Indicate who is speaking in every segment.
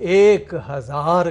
Speaker 1: 1000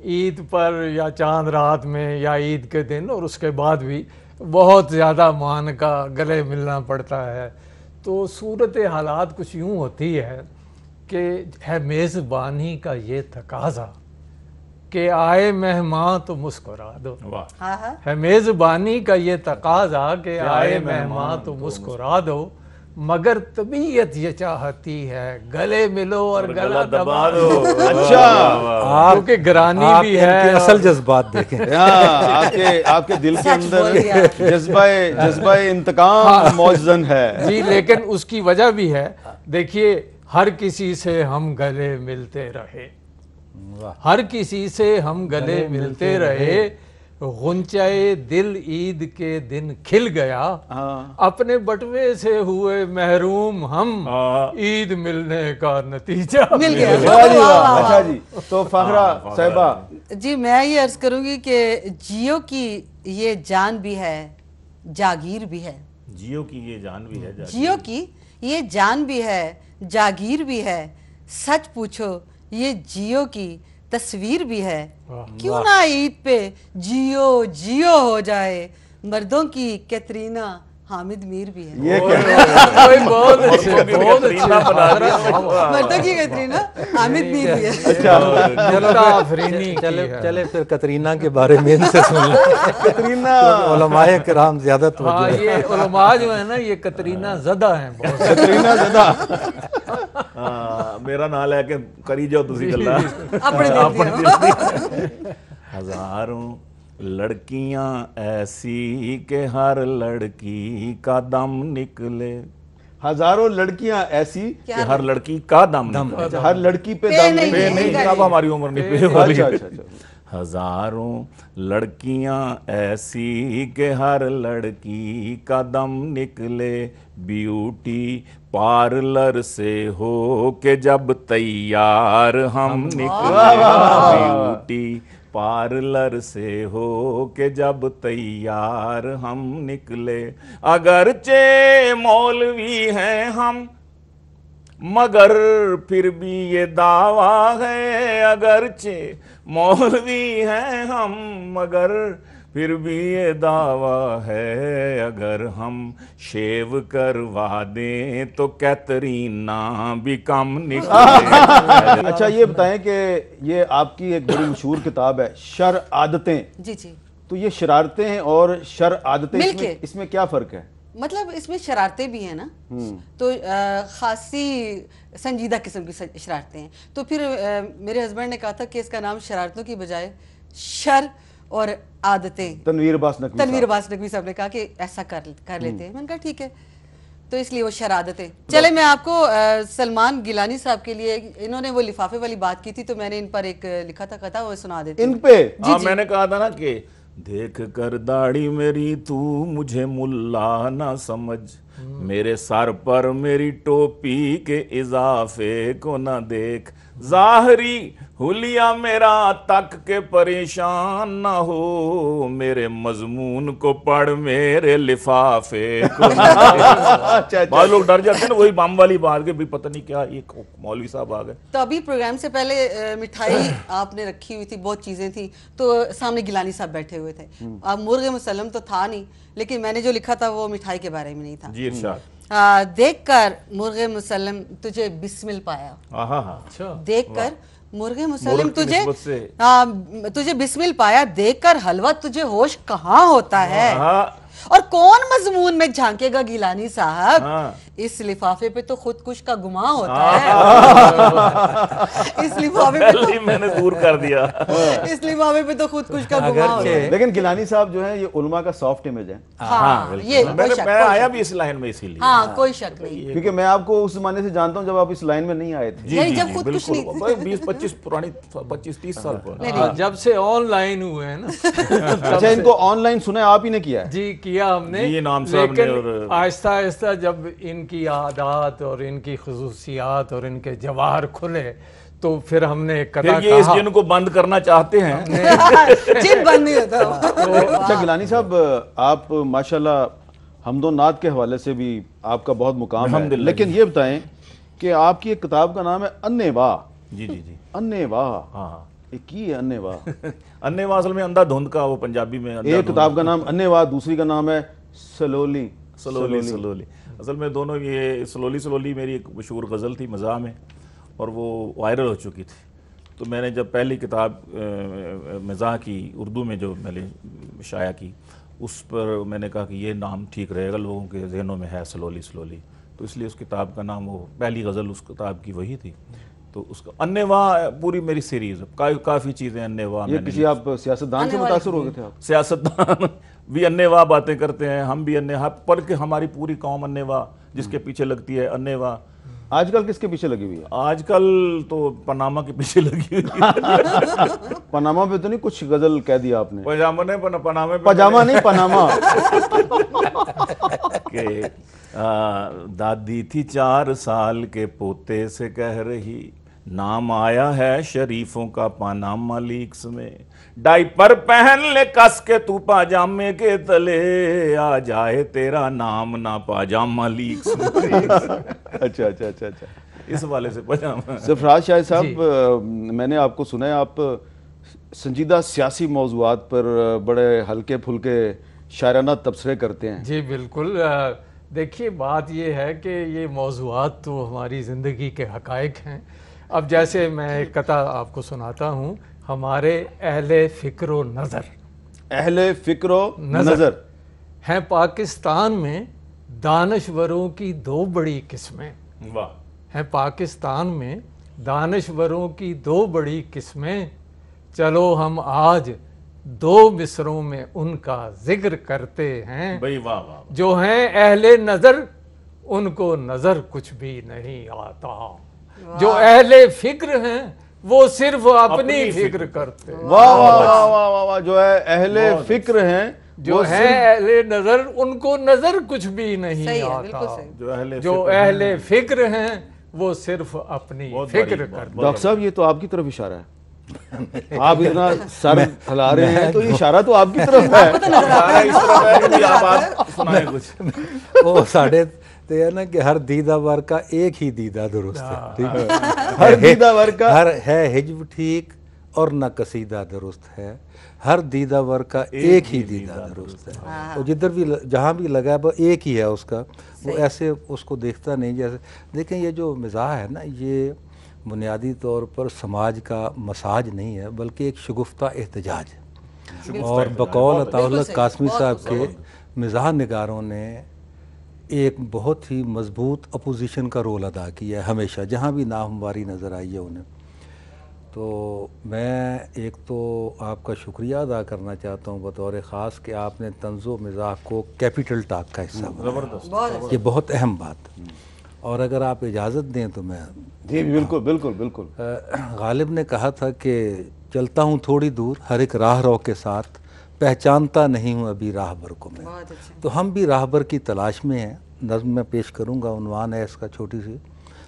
Speaker 1: عید پر یا چاند رات میں یا عید کے دن اور اس کے بعد بھی بہت زیادہ معانقہ گلے ملنا پڑتا ہے. تو صورت حالات کچھ یوں ہوتی ہے کہ ہے میزبانی کا یہ تقاضا کہ آئے مہمان تو مسکرا دو. ہے میزبانی کا یہ تقاضا کہ آئے مہمان تو مسکرا دو، مگر طبیعت یہ چاہتی ہے گلے ملو اور گلا دبا دو.
Speaker 2: اچھا،
Speaker 1: کیونکہ گرانی بھی ہے.
Speaker 3: اصل جذبات دیکھیں.
Speaker 2: آپ کے دل کے اندر جذبہ انتقام موجزن ہے.
Speaker 1: جی، لیکن اس کی وجہ بھی ہے. دیکھیے، ہر کسی سے ہم گلے ملتے رہے، ہر کسی سے ہم گلے ملتے رہے، غنچۂ دل عید کے دن کھل گیا، اپنے بٹوے سے ہوئے محروم ہم، عید ملنے کا نتیجہ
Speaker 4: مل گیا.
Speaker 2: اچھا جی، تو فاخرہ صاحبہ.
Speaker 4: جی میں یہ عرض کروں گی کہ جیو کی یہ جان بھی ہے، جاگیر بھی ہے.
Speaker 5: جیو کی یہ جان بھی ہے،
Speaker 4: جیو کی یہ جان بھی ہے، جاگیر بھی ہے. سچ پوچھو یہ جیو کی تصویر بھی ہے. کیوں نہ عید پہ جیو جیو ہو جائے، مردوں کی کیترینہ حامد میر بھی ہے.
Speaker 2: یہ کیا
Speaker 1: بہت اچھے، بہت اچھے.
Speaker 4: مردوں کی کیترینہ حامد میر بھی ہے.
Speaker 3: چلے پھر کترینہ کے بارے میں ان سے سن لیں.
Speaker 2: کترینہ
Speaker 3: علماء کرام زیادہ توجہ.
Speaker 1: یہ علماء جو ہے نا یہ کترینہ زدہ ہیں بہت.
Speaker 2: کترینہ زدہ.
Speaker 5: میرا نام لے کے کری جاؤ تسی گلا. ہزاروں لڑکیاں ایسی کہ ہر لڑکی کا دم نکلے.
Speaker 2: ہزاروں لڑکیاں ایسی
Speaker 5: کہ ہر لڑکی کا دم نکلے.
Speaker 2: ہر لڑکی پہ دم
Speaker 5: نہیں، اب ہماری عمر نہیں پہ والی.
Speaker 2: اچھا.
Speaker 5: ہزاروں لڑکیاں ایسی کہ ہر لڑکی کا دم نکلے، بیوٹی پارلر سے ہو کہ جب تیار ہم نکلے. بیوٹی پارلر سے ہو کہ جب تیار ہم نکلے. اگرچہ مولوی ہیں ہم مگر پھر بھی یہ دعویٰ ہے. اگرچہ مولوی ہیں ہم مگر پھر بھی یہ دعویٰ ہے. اگر ہم شیو کروا دیں تو کیترینہ بھی کم نکلے.
Speaker 2: اچھا یہ بتائیں کہ یہ آپ کی ایک بڑی مشہور کتاب ہے شر عادتیں.
Speaker 4: جی جی.
Speaker 2: تو یہ شرارتیں ہیں اور شر عادتیں، اس میں کیا فرق ہے؟
Speaker 4: مطلب اس میں شرارتیں بھی ہیں نا، تو خاصی سنجیدہ قسم کی شرارتیں ہیں. تو پھر میرے ہسبینڈ نے کہا تھا کہ اس کا نام شرارتوں کی بجائے شر اور عادتیں.
Speaker 2: تنویر عباس
Speaker 4: نقوی صاحب نے کہا کہ ایسا کر لیتے ہیں. میں نے کہا ٹھیک ہے، تو اس لیے وہ شرارتیں. چلے میں آپ کو سلمان گیلانی صاحب کے لیے، انہوں نے وہ لفافے والی بات کی تھی تو میں نے ان پر ایک لکھا تھا خطا، وہ سنا دیتی
Speaker 2: ان پہ.
Speaker 5: ہاں میں نے کہا تھا نا کہ دیکھ کر داڑھی میری تو مجھے ملا نہ سمجھ، میرے سر پر میری ٹوپی کے اضافے کو نہ دیکھ، ظاہری حلیہ میرا تک کے پریشان نہ ہو، میرے مضمون کو پڑھ میرے لفافے کو نہ دیکھ. بعض لوگ ڈر جاتے ہیں نا وہی بام والی بات کے بھی پتہ نہیں کیا یہ مولوی صاحب آ گئے.
Speaker 4: تو ابھی پروگرام سے پہلے مٹھائی آپ نے رکھی ہوئی تھی، بہت چیزیں تھیں، تو سامنے گیلانی صاحب بیٹھے ہوئے تھے. اب مرغ مسلم تو تھا نہیں، لیکن میں نے جو لکھا تھا وہ مٹھائی کے بارے میں نہیں تھا.
Speaker 5: جی ارشاد.
Speaker 4: دیکھ کر مرغ مسلم تجھے بسمل پایا. دیکھ کر مرغ مسلم تجھے بسمل پایا، دیکھ کر حلوہ تجھے ہوش کہاں ہوتا ہے. اور کون مضمون میں جھانکے گا گیلانی صاحب، اس لفافے پہ تو خودکش کا گماں ہوتا ہے. اس لفافے پہ تو
Speaker 5: میں نے دور کر دیا،
Speaker 4: اس لفافے پہ تو خودکش کا گماں ہوتا ہے.
Speaker 2: لیکن گیلانی صاحب جو ہے یہ علماء کا سافٹ امیج ہے.
Speaker 4: ہاں یہ
Speaker 5: میں آیا بھی اس لائن میں اسی لیے.
Speaker 4: ہاں کوئی شک نہیں،
Speaker 2: کیونکہ میں آپ کو اس زمانے سے جانتا ہوں جب آپ اس لائن میں نہیں آئے تھے.
Speaker 4: یعنی جب خودکش نہیں تھے،
Speaker 5: 20-25 پرانی 25-30 سال پرانی.
Speaker 1: جب سے آن لائن ہوئے ہیں نا.
Speaker 2: اچھا ان کو آن لائن سنا آپ ہی نے کیا ہے؟
Speaker 1: جی کیا ہم نے، لیکن آہستہ آہستہ جب ان کی عادات اور ان کی خصوصیات اور ان کے جواہر کھلے تو پھر ہم نے ایک قطعہ
Speaker 5: یہ اس جن کو بند کرنا چاہتے ہیں
Speaker 4: جن بند نہیں ہوتا.
Speaker 2: اچھا گیلانی صاحب آپ ماشاءاللہ حمد و نعت کے حوالے سے بھی آپ کا بہت مقام ہے، لیکن یہ بتائیں کہ آپ کی ایک کتاب کا نام ہے انے واہ.
Speaker 5: جی جی جی.
Speaker 2: انے واہ.
Speaker 5: ہاں
Speaker 2: ایک ہی ہے اننے واہ؟
Speaker 5: اننے واہ اصل میں اندھا دھند کا، وہ پنجابی میں
Speaker 2: ایک کتاب کا نام اننے واہ، دوسری کا نام ہے سلولی
Speaker 5: سلولی. اصل میں دونوں یہ سلولی میری ایک مشہور غزل تھی مزاح میں، اور وہ وائرل ہو چکی تھی. تو میں نے جب پہلی کتاب مزاح کی اردو میں جو میں نے شائع کی، اس پر میں نے کہا کہ یہ نام ٹھیک رہے گا، لوگوں کے ذہنوں میں ہے سلولی، تو اس لیے اس کتاب کا نام، وہ پہلی غزل اس کتاب کی وہی تھی. تو اس کا اننے واہ پوری میری سیریز، کافی چیزیں اننے واہ.
Speaker 2: یہ کسی آپ سیاستدان سے متاثر ہو گئے تھے آپ؟
Speaker 5: سیاستدان بھی اننے واہ باتیں کرتے ہیں، ہم بھی اننے واہ، بلکہ ہماری پوری قوم اننے واہ جس کے پیچھے لگتی ہے اننے واہ.
Speaker 2: آج کل کس کے پیچھے لگی ہوئی ہے؟
Speaker 5: آج کل تو پاناما کے پیچھے لگی ہوئی ہے.
Speaker 2: پاناما پہ تو نہیں کچھ غزل کہہ دیا آپ نے؟
Speaker 5: پاجامہ نے
Speaker 2: پاجامہ نہیں، پاناما.
Speaker 5: کہ دادی تھی 4 سال کے پوتے سے کہہ رہی، نام آیا ہے شریفوں کا پاناما لیکس میں، ڈائپر پہن لے کس کے تو پاجامے کے تلے، آ جائے تیرا نام نہ پاجامہ لیکس میں.
Speaker 2: اچھا.
Speaker 5: اس والے سے پاجامہ.
Speaker 2: سرفراز شاہد صاحب، میں نے آپ کو سنا ہے آپ سنجیدہ سیاسی موضوعات پر بڑے ہلکے پھلکے شاعرانہ تبصرے کرتے ہیں.
Speaker 1: جی بالکل. دیکھیے بات یہ ہے کہ یہ موضوعات تو ہماری زندگی کے حقائق ہیں. اب جیسے میں ایک قطع آپ کو سناتا ہوں، ہمارے اہل فکر و نظر ہیں پاکستان میں دانشوروں کی 2 بڑی قسمیں. ہیں پاکستان میں دانشوروں کی 2 بڑی قسمیں، چلو ہم آج 2 مصروں میں ان کا ذکر کرتے ہیں. جو ہیں اہل نظر ان کو نظر کچھ بھی نہیں آتا، جو اہل فکر ہیں وہ صرف اپنی فکر کرتے ہیں.
Speaker 2: واہ. جو ہے اہل فکر ہیں،
Speaker 1: جو ہیں اہل نظر ان کو نظر کچھ بھی نہیں آتا، جو اہل فکر ہیں وہ صرف اپنی فکر کرتے ہیں.
Speaker 2: ڈاکٹر صاحب یہ تو آپ کی طرف اشارہ ہے. آپ اتنا سر ہلا رہے ہیں تو یہ اشارہ تو آپ کی طرف ہے.
Speaker 3: وہ ساڑھے تو ہے نا کہ ہر دیدہ ور کا ایک ہی دیدہ درست ہے.
Speaker 2: ہر دیدہ ور کا
Speaker 3: ہر ہے حجب ٹھیک اور نہ قصیدہ درست ہے، ہر دیدہ ور کا ایک ہی دیدہ درست ہے. وہ جدھر بھی جہاں بھی لگا ہے وہ ایک ہی ہے اس کا، وہ ایسے اس کو دیکھتا نہیں. جیسے دیکھیں یہ جو مزاح ہے نا، یہ بنیادی طور پر سماج کا مساج نہیں ہے بلکہ ایک شگفتہ احتجاج ہے. اور بقول عطا اللہ قاسمی صاحب کے مزاح نگاروں نے ایک بہت ہی مضبوط اپوزیشن کا رول ادا کیا ہے ہمیشہ، جہاں بھی ناہمواری نظر آئی ہے انہیں. تو میں ایک تو آپ کا شکریہ ادا کرنا چاہتا ہوں بطور خاص کہ آپ نے طنز و مزاح کو کیپٹل ٹاک کا حصہ بنایا. یہ بہت اہم بات. اور اگر آپ اجازت دیں تو میں
Speaker 2: جی بالکل.
Speaker 3: غالب نے کہا تھا کہ چلتا ہوں تھوڑی دور ہر ایک راہ رو کے ساتھ، پہچانتا نہیں ہوں ابھی راہبر کو میں. تو ہم بھی راہبر کی تلاش میں ہیں. نظم میں پیش کروں گا، عنوان ہے اس کا چھوٹی سی،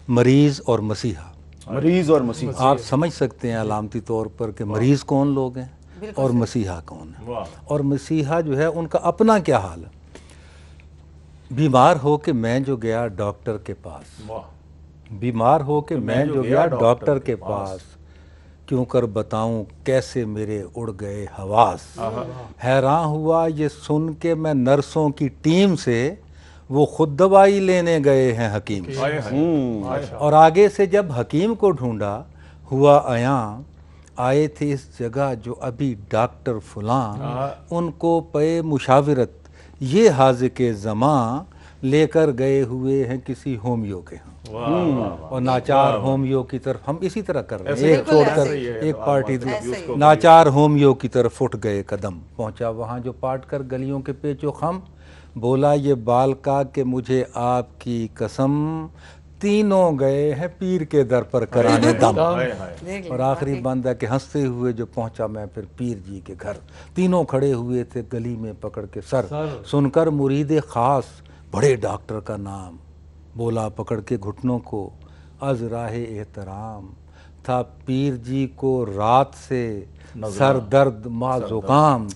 Speaker 3: مریض اور مسیحا. آپ سمجھ سکتے ہیں علامتی طور پر کہ مریض کون لوگ ہیں اور مسیحا کون ہیں. اور مسیحا جو ہے ان کا اپنا کیا حال ہے. بیمار ہو کے میں جو گیا ڈاکٹر کے پاس، بیمار ہو کے میں جو گیا ڈاکٹر کے پاس، کیوں کر بتاؤں کیسے میرے اڑ گئے حواس. حیران ہوا یہ سن کے میں نرسوں کی ٹیم سے، وہ خود دوائی لینے گئے ہیں حکیم سے. اور آگے سے جب حکیم کو ڈھونڈا ہوا عیاں، آئے تھے اس جگہ جو ابھی ڈاکٹر فلاں، ان کو پے مشاورت یہ حاذق زماں، لے کر گئے ہوئے ہیں کسی ہومیو کے ہاں. اور ناچار ہومیو کی طرف ہم اسی طرح کر رہے ہیں، ایک چھوڑ کر ایک پارٹی دو. ناچار ہومیو کی طرف اٹھ گئے قدم، پہنچا وہاں جو پاٹ کر گلیوں کے پیچو خم، بولا یہ بال کا کہ مجھے آپ کی قسم، تینوں گئے ہیں پیر کے در پر کرانے دم. اور آخری بند ہے کہ ہنستے ہوئے جو پہنچا میں پھر پیر جی کے گھر. تینوں کھڑے ہوئے تھے گلی میں پکڑ کے سر، سن کر مرید خاص بڑے ڈاکٹر کا نام، بولا پکڑ کے گھٹنوں کو از راہ احترام، تھا پیر جی کو رات سے سر درد ما زکام،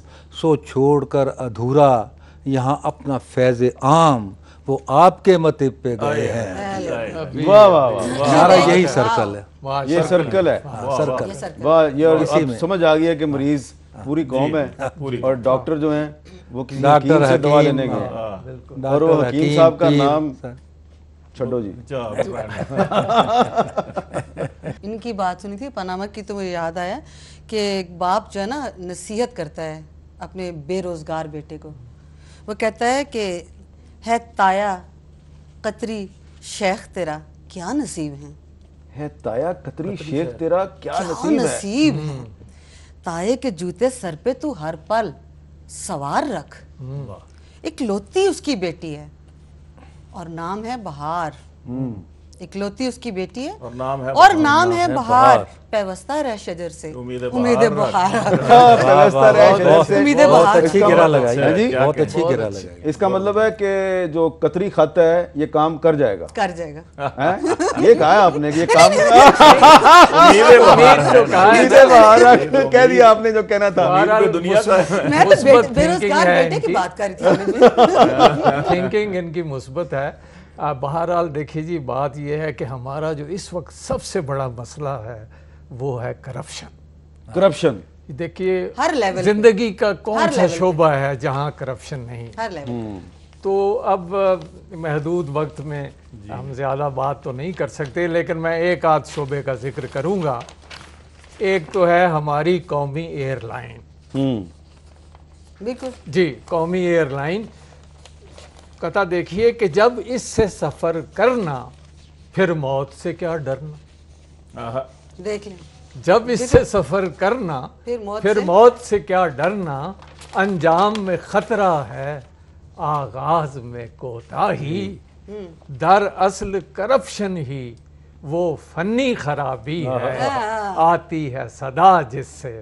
Speaker 3: سو چھوڑ کر ادھورا یہاں اپنا فیض عام، وہ آپ کے مطب پہ گئے ہیں.
Speaker 2: واہ واہ واہ.
Speaker 3: سارا یہی سرکل ہے.
Speaker 2: یہ سرکل ہے, واہ, یہ سمجھ آ گیا کہ مریض پوری قوم ہے اور ڈاکٹر جو ہیں وہ کسی حکیم سے دوا لینے گئے, اور وہ حکیم صاحب کا نام چھڈو جی.
Speaker 4: ان کی بات سنی تھی پاناما کی تو مجھے یاد آیا کہ ایک باپ جو ہے نا نصیحت کرتا ہے اپنے بے روزگار بیٹے کو. وہ کہتا ہے کہ ہے تایا قطری شیخ تیرا کیا نصیب
Speaker 2: ہے تایا قطری شیخ تیرا کیا نصیب
Speaker 4: ہے, تائے کے جوتے سر پہ تو ہر پل سوار رکھ. اکلوتی اس کی بیٹی ہے اور نام ہے بہار. اکلوتی اس کی بیٹی ہے اور نام ہے بہار. پیوستہ رہ شجر سے امید بہار.
Speaker 3: بہت اچھی گرہ لگائی, بہت اچھی گرہ لگائی.
Speaker 2: اس کا مطلب ہے کہ جو قطری خط ہے یہ کام کر جائے گا,
Speaker 4: کر جائے گا.
Speaker 2: یہ کہا آپ نے کہ یہ کام کہہ دیا آپ نے جو کہنا تھا.
Speaker 4: میں تو بے روزگار بیٹے کی بات کر رہی تھی.
Speaker 1: تھنکنگ ان کی مثبت ہے. بہرحال دیکھیے جی, بات یہ ہے کہ ہمارا جو اس وقت سب سے بڑا مسئلہ ہے وہ ہے کرپشن. دیکھیے زندگی کا کون سا شعبہ ہے جہاں کرپشن نہیں. تو اب محدود وقت میں ہم زیادہ بات تو نہیں کر سکتے, لیکن میں ایک آدھ شعبے کا ذکر کروں گا. ایک تو ہے ہماری قومی ایئر لائن. جی, قومی ایئر لائن قطع دیکھیے کہ جب اس سے سفر کرنا پھر موت سے کیا ڈرنا.
Speaker 4: دیکھ لیں,
Speaker 1: جب اس سے سفر کرنا پھر موت سے کیا ڈرنا. انجام میں خطرہ ہے آغاز میں کوتاہی. در اصل کرپشن ہی وہ فنی خرابی ہے, آتی ہے صدا جس سے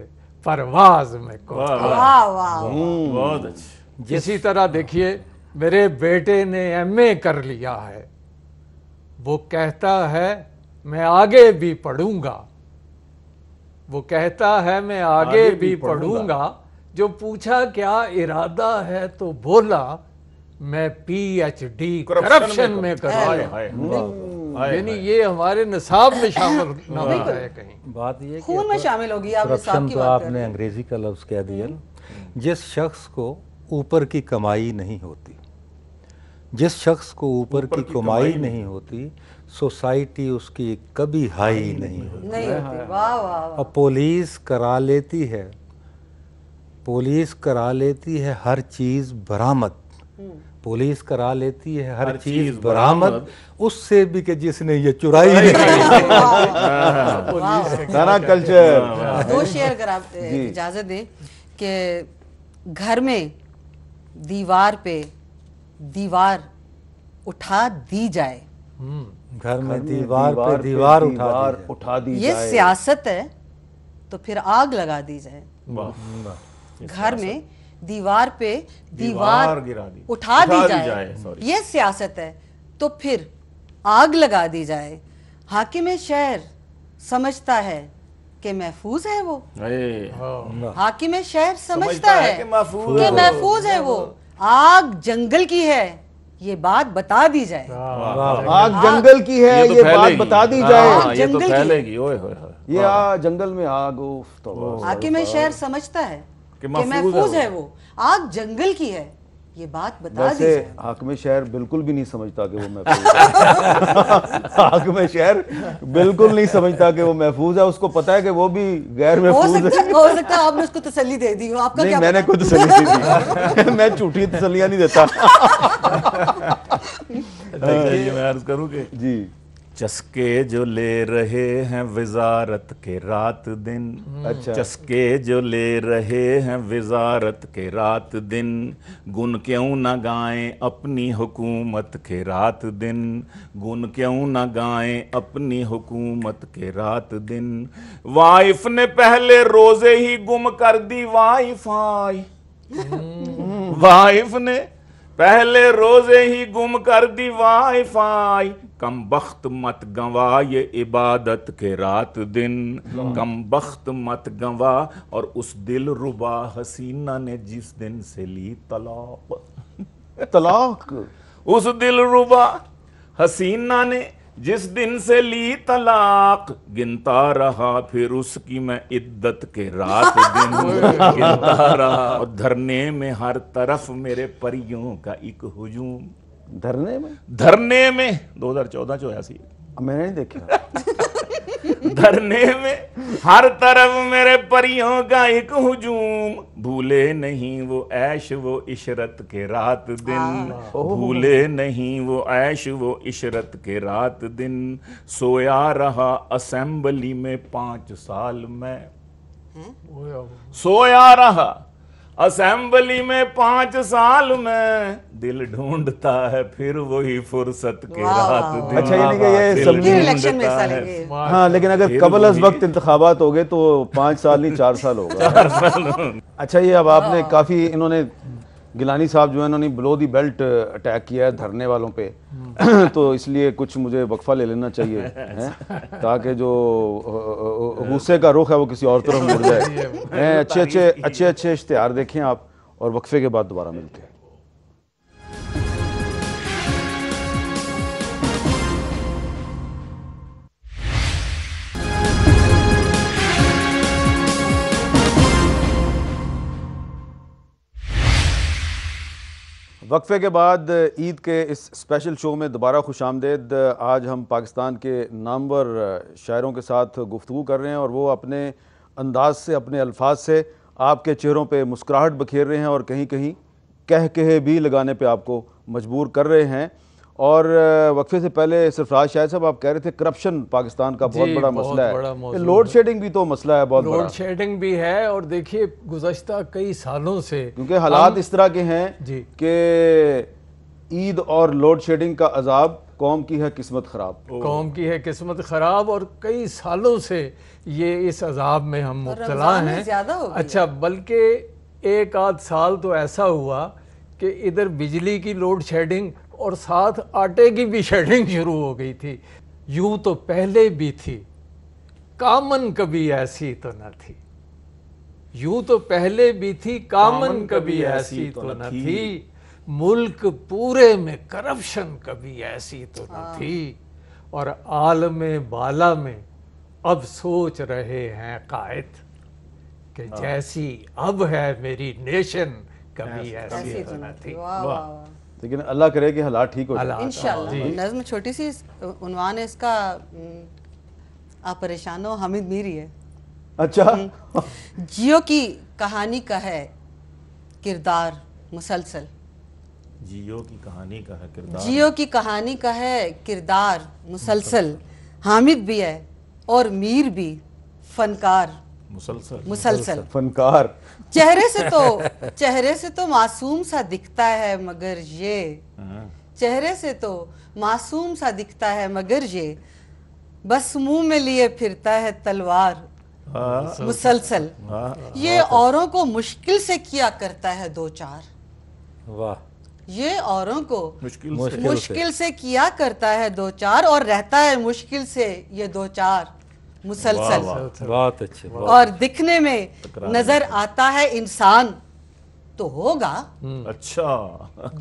Speaker 1: پرواز میں کوتاہی. اسی طرح دیکھیے میرے بیٹے نے ایم اے کر لیا ہے, وہ کہتا ہے میں آگے بھی پڑھوں گا. وہ کہتا ہے میں آگے بھی پڑھوں گا. جو پوچھا کیا ارادہ ہے تو بولا میں پی ایچ ڈی کرپشن میں کروں. یعنی یہ ہمارے نصاب میں شامل نہ ہوتا ہے کہیں.
Speaker 3: بات یہ
Speaker 4: خون میں شامل ہوگی.
Speaker 3: کرپشن تو آپ نے انگریزی کا لفظ کہہ دیا. جس شخص کو اوپر کی کمائی نہیں ہوتی, جس شخص کو اوپر کی کمائی نہیں ہوتی, سوسائٹی اس کی کبھی ہائی نہیں ہوتی. اب پولیس کرا لیتی ہے, پولیس کرا لیتی ہے ہر چیز برآمد, پولیس کرا لیتی ہے ہر چیز برآمد, اس سے بھی کہ جس نے یہ چرائی نہیں.
Speaker 2: سارا کلچر.
Speaker 4: دو شعر اگر آپ اجازت دیں کہ گھر میں دیوار پہ دیوار اٹھا دی جائے.
Speaker 3: گھر میں دیوار پہ دیوار اٹھا دی جائے.
Speaker 4: یہ سیاست ہے تو پھر آگ لگا دی جائے. گھر میں دیوار پہ دیوار اٹھا دی جائے, یہ سیاست ہے تو پھر آگ لگا دی جائے. حاکم شہر سمجھتا ہے کہ محفوظ ہے وہ, حاکم شہر سمجھتا ہے کہ محفوظ ہے وہ. آگ جنگل کی ہے یہ بات بتا دی جائے.
Speaker 2: آگ جنگل کی ہے یہ بات بتا دی جائے.
Speaker 5: یہ تو پھیلے گی.
Speaker 2: یہ جنگل میں آگ.
Speaker 4: حاکم شہر سمجھتا ہے کہ محفوظ ہے وہ, آگ جنگل کی ہے یہ بات بتا دی جائے.
Speaker 2: حاکم شہر بالکل بھی نہیں سمجھتا کہ وہ محفوظ ہے. حاکم شہر بالکل نہیں سمجھتا کہ وہ محفوظ ہے. اس کو پتا ہے کہ وہ بھی غیر محفوظ ہے.
Speaker 4: ہو سکتا ہے آپ نے اس کو تسلی دے دی. آپ کا
Speaker 2: نہیں, میں نے کوئی تسلی نہیں دی. میں جھوٹی تسلیاں نہیں دیتا.
Speaker 5: میں عرض کروں کہ
Speaker 2: جی,
Speaker 5: چسکے جو لے رہے ہیں وزارت کے رات دن. اچھا, چسکے جو لے رہے ہیں وزارت کے رات دن, گن کیوں نہ گائیں اپنی حکومت کے رات دن, گن کیوں نہ گائیں اپنی حکومت کے رات دن. وائف نے پہلے روزے ہی گم کر دی وائی فائی. وائف نے پہلے روزے ہی گم کر دی وائی فائی. کم بخت مت گنوا یہ عبادت کے رات دن, کم بخت مت گنوا. اور اس دل ربا حسینہ نے جس دن سے لی طلاق,
Speaker 2: طلاق,
Speaker 5: اس دل ربا حسینہ نے جس دن سے لی طلاق گنتا رہا پھر اس کی میں عدت کے رات دن گنتا رہا، اور دھرنے میں ہر طرف میرے پریوں کا ایک ہجوم. دھرنے میں 2014 جو ہے سی
Speaker 2: میں نے نہیں دیکھا.
Speaker 5: دھرنے میں ہر طرف میرے پریوں کا ایک ہجوم، بھولے نہیں وہ عیش وہ عشرت کے رات دن، بھولے نہیں وہ عیش وہ عشرت کے رات دن. سویا رہا اسمبلی میں 5 سال میں، سویا رہا اسمبلی میں 5 سال میں، دل ڈھونڈتا ہے پھر وہی فرصت کے رات دن.
Speaker 2: اچھا یعنی کہ یہ سمجھیں. ہاں لیکن اگر قبل از وقت انتخابات ہو گئے تو 5 سال نہیں 4 سال ہوگا. اچھا یہ اب آپ نے کافی، انہوں نے گیلانی صاحب جو ہے انہوں نے بلو دی بیلٹ اٹیک کیا ہے دھرنے والوں پہ، تو اس لیے کچھ مجھے وقفہ لے لینا چاہیے تاکہ جو غصے کا رخ ہے وہ کسی اور طرف مڑ جائے. اچھے اشتہار دیکھیں آپ، اور وقفے کے بعد دوبارہ ملتے ہیں. وقفے کے بعد عید کے اس اسپیشل شو میں دوبارہ خوش آمدید. آج ہم پاکستان کے نامور شاعروں کے ساتھ گفتگو کر رہے ہیں، اور وہ اپنے انداز سے، اپنے الفاظ سے آپ کے چہروں پہ مسکراہٹ بکھیر رہے ہیں، اور کہیں کہیں کہے بھی لگانے پہ آپ کو مجبور کر رہے ہیں. اور وقفے سے پہلے سرفراز شاہد صاحب آپ کہہ رہے تھے کرپشن پاکستان کا بہت بڑا مسئلہ ہے. لوڈ شیڈنگ بھی تو مسئلہ ہے بہت بڑا.
Speaker 1: لوڈ شیڈنگ بھی ہے، اور دیکھیے گزشتہ کئی سالوں سے
Speaker 2: کیونکہ حالات اس طرح کے ہیں کہ عید اور لوڈ شیڈنگ کا عذاب قوم کی ہے قسمت خراب.
Speaker 1: قوم کی ہے قسمت خراب، اور کئی سالوں سے یہ اس عذاب میں ہم مبتلا ہیں. اچھا بلکہ 1 آدھ سال تو ایسا ہوا کہ ادھر بجلی کی لوڈ شیڈنگ اور ساتھ آٹے کی بھی شیڈنگ شروع ہو گئی تھی. یوں تو پہلے بھی تھی، کامن کبھی ایسی تو نہ تھی. یوں تو پہلے بھی تھی، کامن کبھی ایسی تو نہ تھی. ملک پورے میں کرپشن کبھی ایسی تو نہ تھی. اور عالم بالا میں اب سوچ رہے ہیں قائد کہ جیسی اب ہے میری نیشن کبھی ایسی تو نہ تھی.
Speaker 2: لیکن اللہ کرے کہ حالات ٹھیک ہو جائے
Speaker 4: انشاءاللہ. نظم چھوٹی سی عنوان ہے اس کا، آپ پریشان ہو، حامد میری ہے.
Speaker 2: اچھا
Speaker 4: جیو کی کہانی کا ہے کردار مسلسل.
Speaker 5: جیو کی کہانی کا ہے کردار،
Speaker 4: جیو کی کہانی کا ہے کردار مسلسل. حامد بھی ہے اور میر بھی فنکار مسلسل.
Speaker 2: فنکار
Speaker 4: چہرے سے تو معصوم سا دکھتا ہے، مگر یہ چہرے سے تو معصوم سا دکھتا ہے مگر یہ بس منہ میں لیے پھرتا ہے تلوار مسلسل. یہ اوروں کو مشکل سے کیا کرتا ہے 2-4.
Speaker 3: واہ. یہ
Speaker 4: اوروں کو مشکل سے کیا کرتا ہے 2-4، اور رہتا ہے مشکل سے یہ 2-4 مسلسل.
Speaker 3: بہت اچھے.
Speaker 4: اور دکھنے میں نظر آتا ہے انسان تو ہوگا.
Speaker 5: اچھا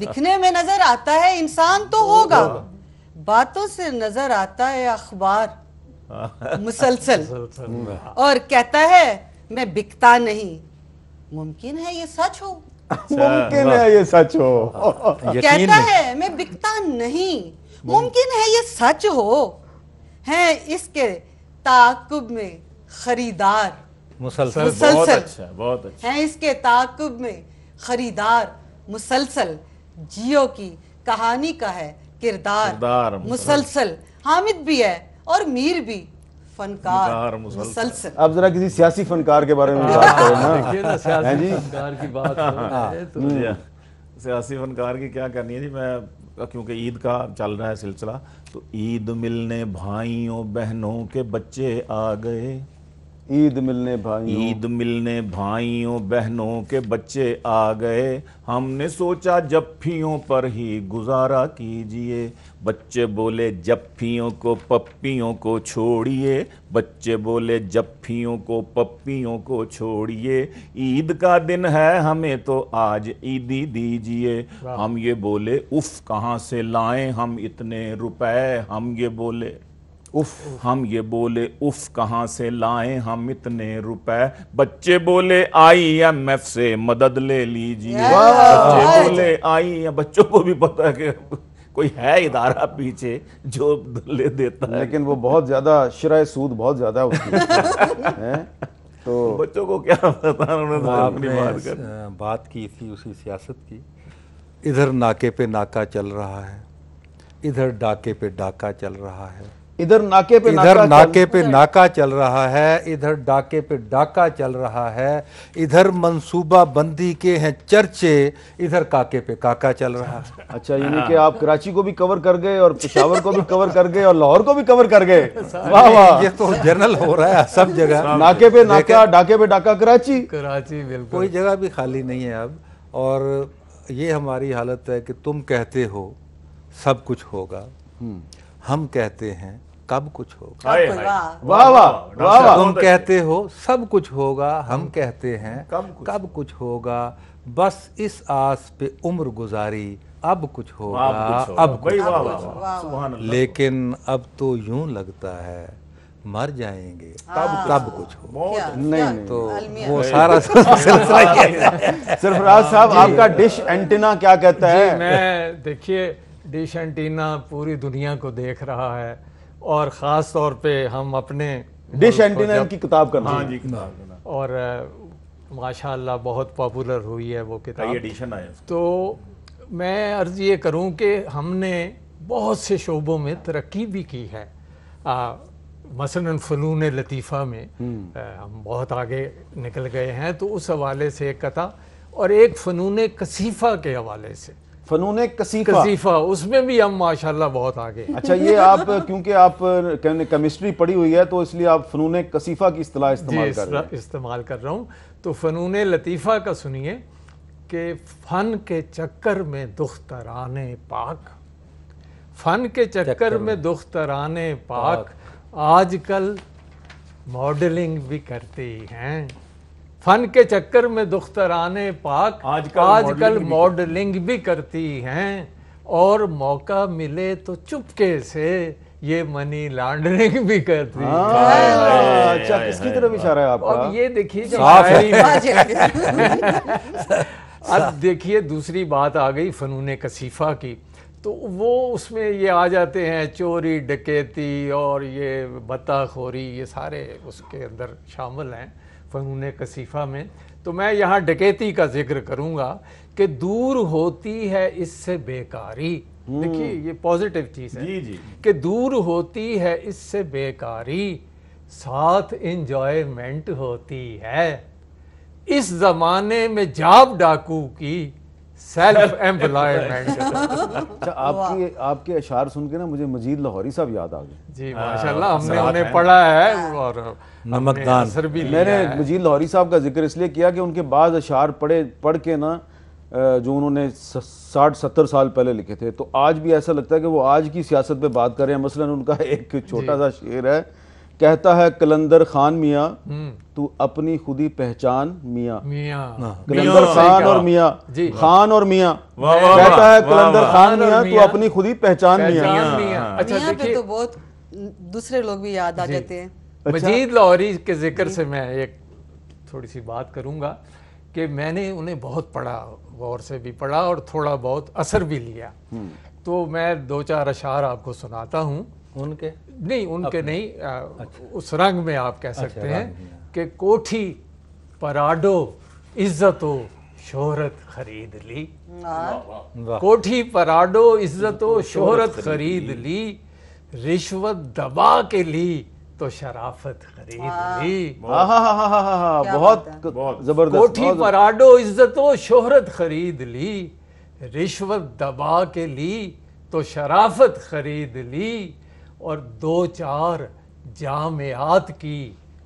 Speaker 4: دکھنے میں نظر آتا ہے انسان تو ہوگا، باتوں سے نظر آتا ہے اخبار مسلسل. اور کہتا ہے میں بکتا نہیں، ممکن ہے یہ سچ ہو.
Speaker 2: ممکن ہے یہ سچ ہو.
Speaker 4: کہتا ہے میں بکتا نہیں، ممکن ہے یہ سچ ہو. ہیں اس کے تعاقب میں خریدار مسلسل.
Speaker 5: بہت اچھا.
Speaker 4: ہیں اس کے تعاقب میں خریدار مسلسل. جیو کی کہانی کا ہے کردار مسلسل. حامد بھی ہے اور میر بھی فنکار مسلسل.
Speaker 2: اب ذرا کسی سیاسی فنکار کے بارے میں بات کریں نا.
Speaker 1: سیاسی فنکار کی بات
Speaker 5: سیاسی فنکار کی کیا کرنی ہے جی. میں کیونکہ عید کا چل رہا ہے سلسلہ، تو عید ملنے بھائیوں بہنوں کے بچے آ گئے.
Speaker 2: عید ملنے بھائیوں،
Speaker 5: عید ملنے بھائیوں بہنوں کے بچے آ گئے، ہم نے سوچا جپھیوں پر ہی گزارا کیجئے، بچے بولے جپھیوں کو پپیوں کو چھوڑیے، بچے بولے جپھیوں کو پپیوں کو چھوڑیے، عید کا دن ہے ہمیں تو آج عیدی دیجئے، ہم یہ بولے اف کہاں سے لائیں ہم اتنے روپے، ہم یہ بولے ہم یہ بولے اف کہاں سے لائیں ہم اتنے روپے، بچے بولے IMF سے مدد لے لیجئے، بچے بولے بچوں کو بھی پتہ ہے کہ کوئی ہے ادارہ پیچھے جو لے دیتا ہے،
Speaker 2: لیکن وہ بہت زیادہ شرح سود بہت زیادہ ہے اس کی تو
Speaker 5: بچوں کو کیا پتا، انہوں نے
Speaker 3: آپ
Speaker 5: اپنی
Speaker 3: نے بات کی تھی اسی سیاست کی، ادھر ناکے پہ ناکہ چل رہا ہے، ادھر ڈاکے پہ ڈاکہ چل رہا ہے،
Speaker 2: ادھر ناکے پہ
Speaker 3: ناکہ چل رہا ہے، ادھر ڈاکے پہ ڈاکہ چل رہا ہے، ادھر منصوبہ بندی کے ہیں چرچے، ادھر کاکے پہ کاکا چل رہا ہے۔
Speaker 2: اچھا، یعنی کہ آپ کراچی کو بھی کور کر گئے اور پشاور کو بھی کور کر گئے اور لاہور کو بھی کور کر گئے، واہ واہ،
Speaker 3: یہ تو جنرل ہو رہا ہے سب جگہ،
Speaker 2: ناکے پہ ناکہ ڈاکے پہ ڈاکہ کراچی،
Speaker 1: بالکل
Speaker 3: کوئی جگہ بھی خالی نہیں ہے اب، اور یہ ہماری حالت ہے کہ تم کہتے ہو سب کچھ ہوگا، ہم کہتے ہیں کب کچھ ہوگا،
Speaker 2: واہ واہ واہ،
Speaker 3: تم کہتے ہو سب کچھ ہوگا، ہم کہتے ہیں کب کچھ ہوگا، بس اس آس پہ عمر گزاری، اب کچھ ہوگا اب کچھ ہوگا، لیکن اب تو یوں لگتا ہے مر جائیں گے تب کچھ ہوگا،
Speaker 2: نہیں
Speaker 3: تو وہ سارا سلسلہ کیا ہے۔
Speaker 2: سرفراز صاحب آپ کا ڈش اینٹینا کیا کہتا ہے؟
Speaker 1: میں دیکھیے ڈش اینٹینا پوری دنیا کو دیکھ رہا ہے، اور خاص طور پہ ہم اپنے
Speaker 2: ڈش اینٹینا ان کی کتاب کرنا ہے،
Speaker 1: اور ماشاءاللہ بہت پاپولر ہوئی ہے وہ کتاب،
Speaker 5: ایڈیشن آیا،
Speaker 1: تو میں عرض یہ کروں کہ ہم نے بہت سے شعبوں میں ترقی بھی کی ہے، مثلا فنون لطیفہ میں ہم بہت آگے نکل گئے ہیں، تو اس حوالے سے ایک قطع، اور ایک فنون کثیفہ کے حوالے سے،
Speaker 2: فنون کثیفہ،
Speaker 1: اس میں بھی ہم ماشاءاللہ بہت آگے۔
Speaker 2: اچھا، یہ آپ کیونکہ آپ نے کیمسٹری پڑھی ہوئی ہے تو اس لیے آپ فنون کثیفہ کی اصطلاح استعمال کر رہے ہیں۔
Speaker 1: استعمال کر رہا ہوں، تو فنون لطیفہ کا سنیے کہ فن کے چکر میں دختران پاک، فن کے چکر میں دختران پاک آج کل ماڈلنگ بھی کرتی ہیں، فن کے چکر میں دختران پاک آج کل ماڈلنگ بھی کرتی ہیں، اور موقع ملے تو چپکے سے یہ منی لانڈرنگ بھی کرتی ہیں۔
Speaker 2: اچھا، کس کی طرف اشارہ ہے آپ کا؟
Speaker 1: اب یہ دیکھیے اب دیکھیے دوسری بات آ گئی فنون کثیفہ کی، تو وہ اس میں یہ آ جاتے ہیں چوری ڈکیتی اور یہ بتہ خوری، یہ سارے اس کے اندر شامل ہیں فنون کثیفہ میں، تو میں یہاں ڈکیتی کا ذکر کروں گا کہ دور ہوتی ہے اس سے بیکاری، دیکھیے یہ پازیٹیو چیز ہے کہ دور ہوتی ہے اس سے بیکاری، ساتھ انجوائمنٹ ہوتی ہے، اس زمانے میں جاب ڈاکو کی سیلف ایمپلائمنٹ۔
Speaker 2: اچھا، آپ کے اشعار سن کے نا مجھے مجید لاہوری صاحب یاد آ گئے۔
Speaker 1: جی ماشاءاللہ، ہم نے انہیں پڑھا ہے اور
Speaker 3: نمکدان
Speaker 1: اثر بھی
Speaker 2: میں نے مجید لاہوری صاحب کا ذکر اس لیے کیا کہ ان کے بعض اشعار پڑھ کے نا جو انہوں نے 60-70 سال پہلے لکھے تھے، تو آج بھی ایسا لگتا ہے کہ وہ آج کی سیاست پہ بات کر رہے ہیں۔ مثلا ان کا ایک چھوٹا سا شعر ہے، کہتا ہے قلندر خان میاں تو اپنی خودی پہچان میاں، قلندر خان اور میاں، خان اور میاں، کہتا ہے قلندر خان میاں تو اپنی خودی پہچان میاں۔
Speaker 4: اچھا پہ تو بہت دوسرے لوگ بھی یاد آ جاتے ہیں۔
Speaker 1: مجید لاہوری کے ذکر سے میں ایک تھوڑی سی بات کروں گا کہ میں نے انہیں بہت پڑھا، غور سے بھی پڑھا اور تھوڑا بہت اثر بھی لیا، تو میں 2-4 اشعار آپ کو سناتا ہوں۔
Speaker 3: ان کے
Speaker 1: نہیں، اس رنگ میں آپ کہہ سکتے ہیں کہ کوٹھی پراڈو عزت و شہرت خرید لی، کوٹھی پراڈو عزت و شہرت خرید لی، رشوت دبا کے لی تو شرافت خرید لی،
Speaker 2: بہت زبردست،
Speaker 1: کوٹھی پراڈو عزت و شہرت خرید لی، رشوت دبا کے لی تو شرافت خرید لی، اور 2-4 جامعات کی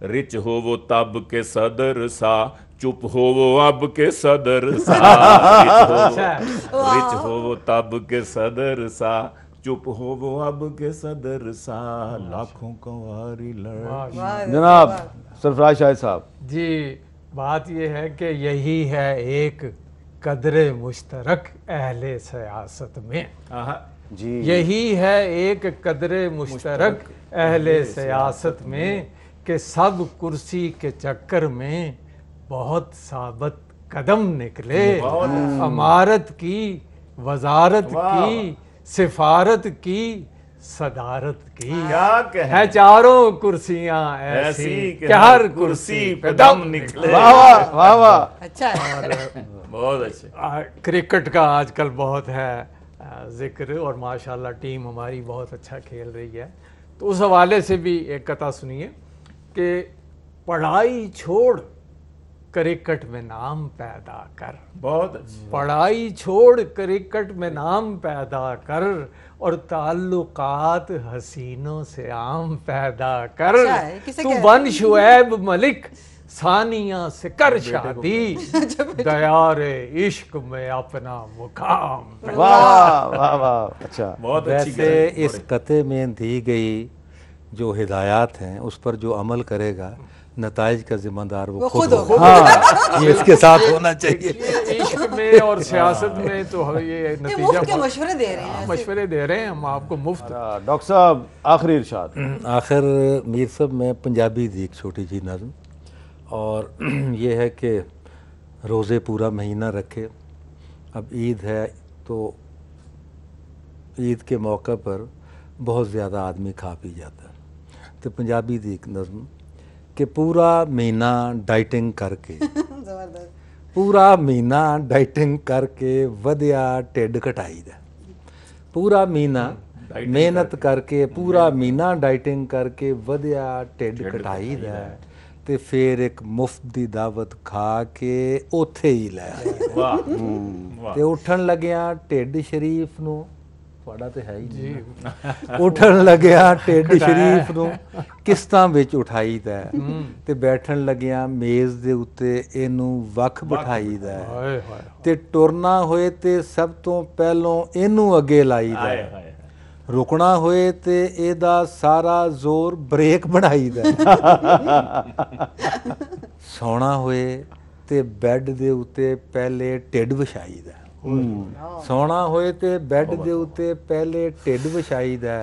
Speaker 5: رچ ہو وہ تب کے صدر سا چپ ہو وہ اب کے صدر سا رچ ہو وہ تب کے صدر سا چپ ہو وہ اب کے صدر سا لاکھوں کنواری لڑ.
Speaker 2: جناب سرفراز شاہد صاحب.
Speaker 1: جی بات یہ ہے کہ یہی ہے ایک قدر مشترک اہل سیاست میں.
Speaker 2: جی
Speaker 1: یہی ہے ایک قدر مشترک اہل سیاست میں کہ سب کرسی کے چکر میں بہت ثابت قدم نکلے. امارت کی، وزارت کی، سفارت کی، صدارت کی، ہے چاروں کرسیاں ایسی کہ ہر کرسی پہ دم نکلے.
Speaker 2: واہ واہ واہ.
Speaker 4: اچھا ہے.
Speaker 5: بہت اچھا.
Speaker 1: کرکٹ کا آج کل بہت ہے ذکر اور ماشاءاللہ ٹیم ہماری بہت اچھا کھیل رہی ہے. تو اس حوالے سے بھی ایک قطعہ سنیے کہ پڑھائی چھوڑ کرکٹ میں نام پیدا کر.
Speaker 5: بہت اچھا.
Speaker 1: پڑھائی چھوڑ کرکٹ میں نام پیدا کر اور تعلقات حسینوں سے عام پیدا کر. تو بن شعیب ملک ثانیہ سے کر شادی دیار عشق میں اپنا مقام.
Speaker 2: واہ واہ واہ. اچھا
Speaker 5: بہت اچھی.
Speaker 3: ویسے اس قطعے میں دی گئی جو ہدایات ہیں اس پر جو عمل کرے گا نتائج کا ذمہ دار وہ خود ہوگا. یہ اس کے ساتھ ہونا چاہیے.
Speaker 1: عشق میں اور سیاست میں تو یہ نتیجہ
Speaker 4: مشورے دے رہے ہیں،
Speaker 1: مشورے دے رہے ہیں ہم آپ کو مفت.
Speaker 2: ڈاکٹر صاحب آخری ارشاد.
Speaker 3: آخر میر صاحب میں پنجابی دی ایک چھوٹی جی نظم، اور یہ ہے کہ روزے پورا مہینہ رکھے. اب عید ہے تو عید کے موقع پر بہت زیادہ آدمی کھا پی جاتا ہے. تو پنجابی دی ایک نظم کہ پورا مہینہ ڈائٹنگ کر کے پورا مہینہ ڈائٹنگ کر کے ودیا ٹھڈ کٹائی دا. پورا مہینہ محنت کر کے پورا مہینہ ڈائٹنگ کر کے ودیا ٹھڈ کٹائی دا تے پھر ایک مفت دی دعوت کھا کے اوتھے ہی لے آئے. تے اٹھن لگیا ٹھڈ شریف نو تھوڑا تے ہے ہی نہیں. اٹھن لگیا ٹھڈ شریف نو قسطاں وچ اٹھائی دا تے بیٹھن لگیا میز دے اوتے اینو وکھ بٹھائی دا تے ٹرنا ہوئے تے سب تو پہلوں اینو اگے لائی دا. رکنا ہوئے تے اے دا سارا زور بریک بنائی دا. سونا ہوئے تے بیڈ دے اوتے پہلے ٹھڈ وچھائی دا. سونا ہوئے تے بیڈ دے اوتے پہلے ٹھڈ وچھائی دا.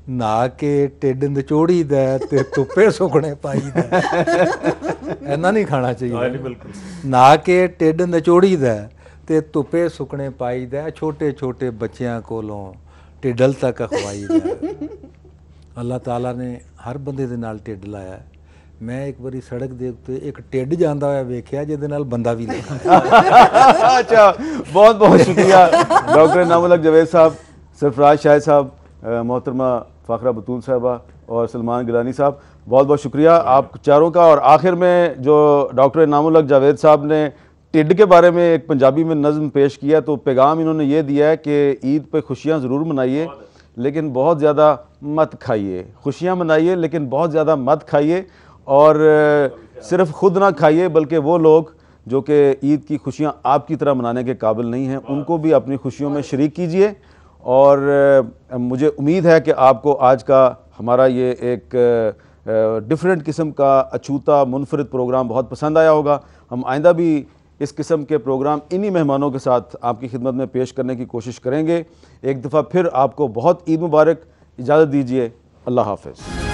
Speaker 3: نہا کے ٹھڈ نچوڑی دا تے تپے سکنے پائی دا. اینا نہیں کھانا چاہیے. نہا کے ٹھڈ نچوڑی دا تے تپے سکنے پائی دا. چھوٹے چھوٹے بچیاں کولوں ٹھڈل تک اخوائی دا. اللہ تعالیٰ نے ہر بندے دے نال ٹھڈ لایا ہے. میں ایک باری سڑک دے اوتے ایک ٹھڈ جاندا ہوا ویکھیا جے دے نال بندہ بھی لگا.
Speaker 2: اچھا بہت بہت شکریہ ڈاکٹر انعام الحق جاوید صاحب، سرفراز شاہد صاحب، محترمہ فاخرہ بطول صاحبہ اور سلمان گیلانی صاحب، بہت بہت شکریہ آپ چاروں کا. اور آخر میں جو ڈاکٹر انعام الحق جاوید صاحب نے ٹھڈ کے بارے میں ایک پنجابی میں نظم پیش کیا تو پیغام انہوں نے یہ دیا ہے کہ عید پہ خوشیاں ضرور منائیے لیکن بہت زیادہ مت کھائیے. خوشیاں منائیے لیکن بہت زیادہ مت کھائیے، اور صرف خود نہ کھائیے بلکہ وہ لوگ جو کہ عید کی خوشیاں آپ کی طرح منانے کے قابل نہیں ہیں ان کو بھی اپنی خوشیوں میں شریک کیجیے. اور مجھے امید ہے کہ آپ کو آج کا ہمارا یہ ایک ڈیفرنٹ قسم کا اچھوتا منفرد پروگرام بہت پسند آیا ہوگا. ہم آئندہ بھی اس قسم کے پروگرام انہی مہمانوں کے ساتھ آپ کی خدمت میں پیش کرنے کی کوشش کریں گے. ایک دفعہ پھر آپ کو بہت عید مبارک. اجازت دیجیے. اللہ حافظ.